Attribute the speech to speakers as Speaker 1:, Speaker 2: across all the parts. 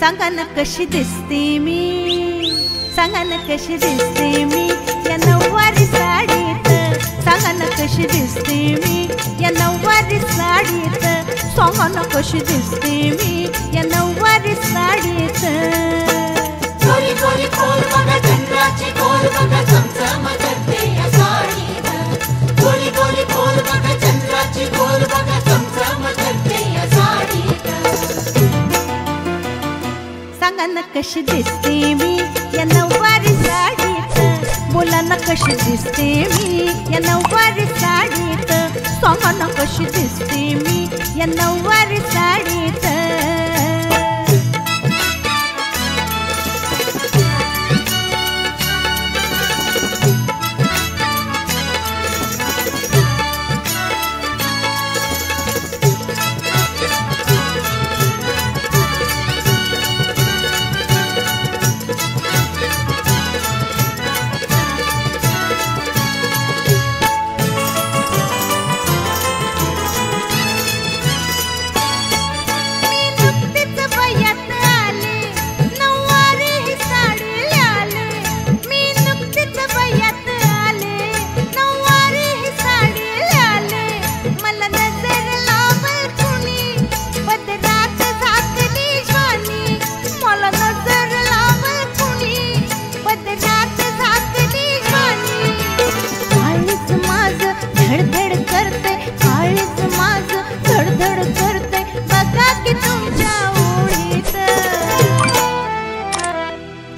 Speaker 1: सांगा ना कशी दिसते मी, सांगा ना कशी दिसते मी या नऊवारी साडीत, सांगा ना कशी दिसते मी या नऊवारी साडीत, सांगा ना कशी दिसते मी या नऊवारी साडीत.
Speaker 2: गोरी गोरी खोल बघा चंद्राची खोल बघा चमचम करते या साडीत, गोरी गोरी खोल बघा चंद्राची खोल बघा चमचम करते या साडीत.
Speaker 1: सांगा ना कशी दिसते मी या नऊवारी साडीत, बोला ना कशी दिसते मी या नऊवारी साडीत, सांगा ना कशी दिसते मी या नऊवारी साडीत.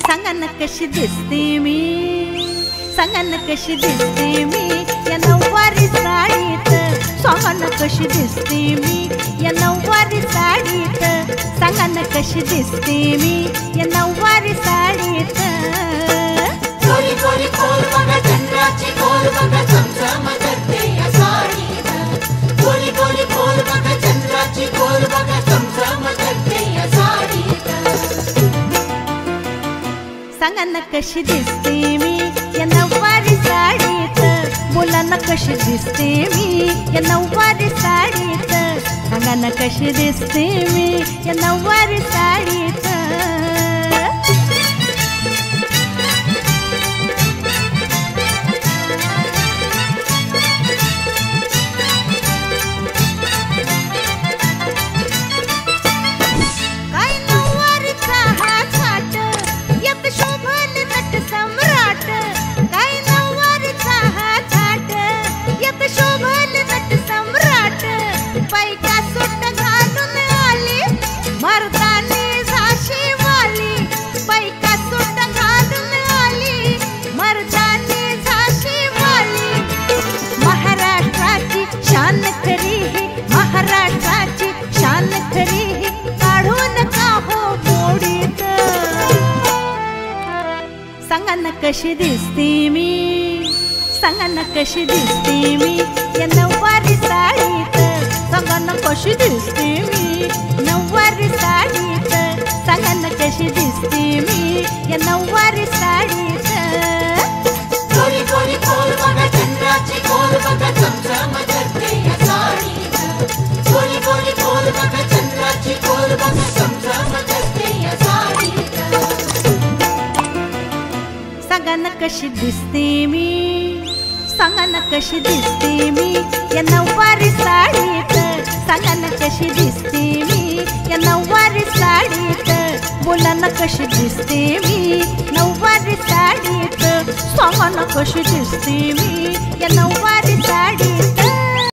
Speaker 1: सांगा ना कशी दिसते मी, सांगा ना कशी दिसते मी या नऊवारी साडीत, सांगा ना कशी दिसते मी या नऊवारी साडीत, सांगा ना कशी दिसते मी या नऊवारी साडीत.
Speaker 2: गोरी गोरी खोल बघा चंद्राची खोल बघा चमचम करते या साडीत, गोरी गोरी खोल बघा चंद्राची खोल बघा चमचम करते या साडीत.
Speaker 1: सांगा ना कशी दिसते मी या नऊवारी साडीत, बोला ना कशी दिसते मी या नऊवारी साडीत, सांगा ना कशी दिसते मी या नऊवारी साडीत. महाराष्ट्राची शान खरी काढू नका हो मोडीत. सांगा ना कशी दिसते मी, सांगा ना कशी दिसते मी या नऊवारी साडीत, सांगा ना कशी दिसते मी नऊवारी साडीत, सांगा ना कशी दिसते मी या नऊवारी साडीत.
Speaker 2: गोरी गोरी खोल बघा चंद्राची खोल बघा चमचम करते या साडीत, गोरी गोरी खोल बघा चंद्राची खोल बघा चमचम करते या साडीत.
Speaker 1: सांगा ना कशी दिसते मी, सांगा ना कशी दिसते मी या नऊवारी साडीत, सांगा ना कशी दिसते मी या नऊवारी साडीत, बोला ना कशी दिसते मी नऊवारी साडीत, सांगा ना कशी दिसते मी या नऊवारी साडीत.